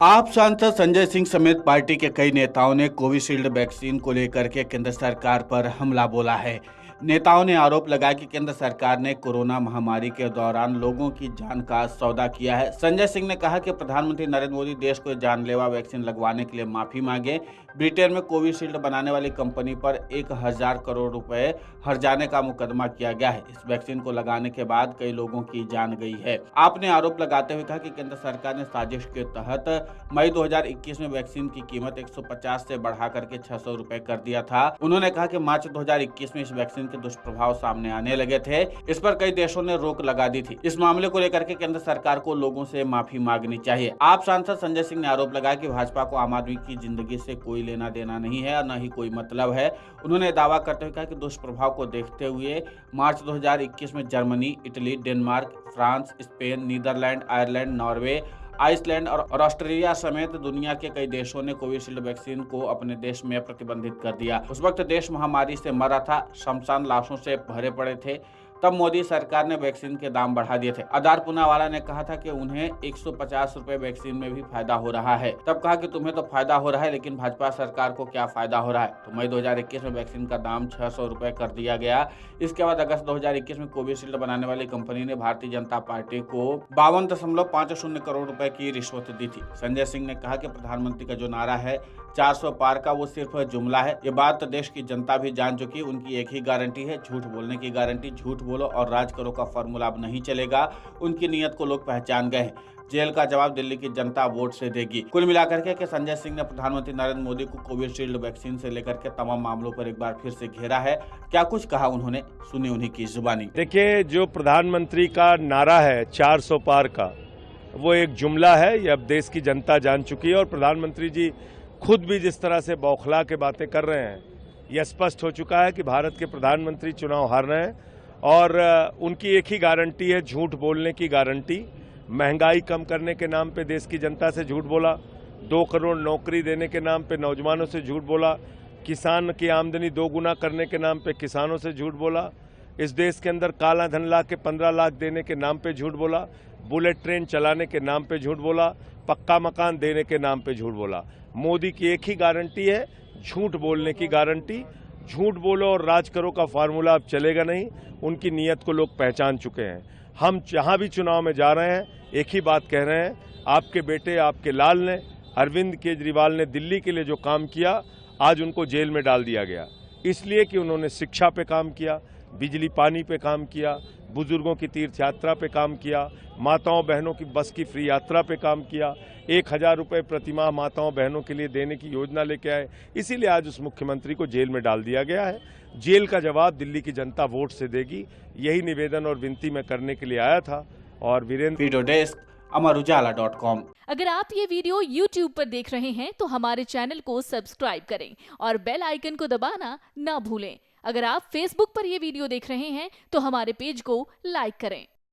आप सांसद संजय सिंह समेत पार्टी के कई नेताओं ने कोविशील्ड वैक्सीन को लेकर के केंद्र सरकार पर हमला बोला है। नेताओं ने आरोप लगाया कि केंद्र सरकार ने कोरोना महामारी के दौरान लोगों की जान का सौदा किया है। संजय सिंह ने कहा कि प्रधानमंत्री नरेंद्र मोदी देश को जानलेवा वैक्सीन लगवाने के लिए माफी मांगे। ब्रिटेन में कोविशील्ड बनाने वाली कंपनी पर 1000 करोड़ रुपए हर्जाने का मुकदमा किया गया है। इस वैक्सीन को लगाने के बाद कई लोगों की जान गई है। आपने आरोप लगाते हुए कहा कि केंद्र सरकार ने साजिश के तहत मई 2021 में वैक्सीन की कीमत 150 से बढ़ा करके 600 रुपए कर दिया था। उन्होंने कहा कि मार्च 2021 में इस वैक्सीन के दुष्प्रभाव सामने आने लगे थे। इस पर कई देशों ने रोक लगा दी थी। इस मामले को लेकर के केंद्र सरकार को लोगों से माफी मांगनी चाहिए। आप सांसद संजय सिंह ने आरोप लगाया कि भाजपा को आम आदमी की जिंदगी से कोई लेना देना नहीं है और न ही कोई मतलब है। उन्होंने दावा करते हुए कहा कि दुष्प्रभाव को देखते हुए मार्च 2021 में Germany, Italy, Denmark, France, Spain, Netherlands, Ireland, Norway, Iceland और ऑस्ट्रेलिया समेत दुनिया के कई देशों ने कोविशील्ड वैक्सीन को अपने देश में प्रतिबंधित कर दिया। उस वक्त देश महामारी से मरा था, शमशान लाशों से भरे पड़े थे। तब मोदी सरकार ने वैक्सीन के दाम बढ़ा दिए थे। आधार पूनावाला ने कहा था कि उन्हें 150 रुपए वैक्सीन में भी फायदा हो रहा है। तब कहा कि तुम्हें तो फायदा हो रहा है, लेकिन भाजपा सरकार को क्या फायदा हो रहा है। तो मई 2021 में वैक्सीन का दाम 600 रुपए कर दिया गया। इसके बाद अगस्त 2021 में कोविशील्ड बनाने वाली कंपनी ने भारतीय जनता पार्टी को 52.50 करोड़ रुपए की रिश्वत दी थी। संजय सिंह ने कहा कि प्रधानमंत्री का जो नारा है 400 पार का, वो सिर्फ जुमला है। ये बात देश की जनता भी जान चुकी। उनकी एक ही गारंटी है, झूठ बोलने की गारंटी। झूठ बोलो और राज करो का फॉर्मूला अब नहीं चलेगा। उनकी नीयत को लोग पहचान गए हैं। जेल का जवाब दिल्ली की जनता वोट से देगी। कुल मिलाकर के संजय सिंह ने प्रधानमंत्री नरेंद्र मोदी को कोविशील्ड वैक्सीन से लेकर के तमाम मामलों पर एक बार फिर से घेरा है। क्या कुछ कहा उन्होंने, सुनिए उन्हीं की जुबानी। देखिए, जो प्रधानमंत्री का नारा है 400 पार का, वो एक जुमला है। ये अब देश की जनता जान चुकी है और प्रधानमंत्री जी खुद भी जिस तरह से बौखला के बातें कर रहे हैं, यह स्पष्ट हो चुका है कि भारत के प्रधानमंत्री चुनाव हार रहे हैं और उनकी एक ही गारंटी है, झूठ बोलने की गारंटी। महंगाई कम करने के नाम पे देश की जनता से झूठ बोला, 2 करोड़ नौकरी देने के नाम पे नौजवानों से झूठ बोला, किसान की आमदनी 2 गुना करने के नाम पे किसानों से झूठ बोला, इस देश के अंदर काला धन ला के 15 लाख देने के नाम पे झूठ बोला, बुलेट ट्रेन चलाने के नाम पे झूठ बोला, पक्का मकान देने के नाम पे झूठ बोला। मोदी की एक ही गारंटी है, झूठ बोलने की गारंटी। झूठ बोलो और राज करो का फार्मूला अब चलेगा नहीं। उनकी नीयत को लोग पहचान चुके हैं। हम जहां भी चुनाव में जा रहे हैं, एक ही बात कह रहे हैं, आपके बेटे, आपके लाल ने, अरविंद केजरीवाल ने दिल्ली के लिए जो काम किया, आज उनको जेल में डाल दिया गया, इसलिए कि उन्होंने शिक्षा पे काम किया, बिजली पानी पे काम किया, बुजुर्गों की तीर्थ यात्रा पे काम किया, माताओं बहनों की बस की फ्री यात्रा पे काम किया, 1000 रुपये प्रतिमाह माताओं बहनों के लिए देने की योजना लेके आए। इसीलिए आज उस मुख्यमंत्री को जेल में डाल दिया गया है। जेल का जवाब दिल्ली की जनता वोट से देगी। यही निवेदन और विनती मैं करने के लिए आया था। और वीडियो डेस्क अमरउजाला.com। अगर आप ये वीडियो YouTube पर देख रहे हैं तो हमारे चैनल को सब्सक्राइब करें और बेल आइकन को दबाना ना भूलें। अगर आप Facebook पर ये वीडियो देख रहे हैं तो हमारे पेज को लाइक करें।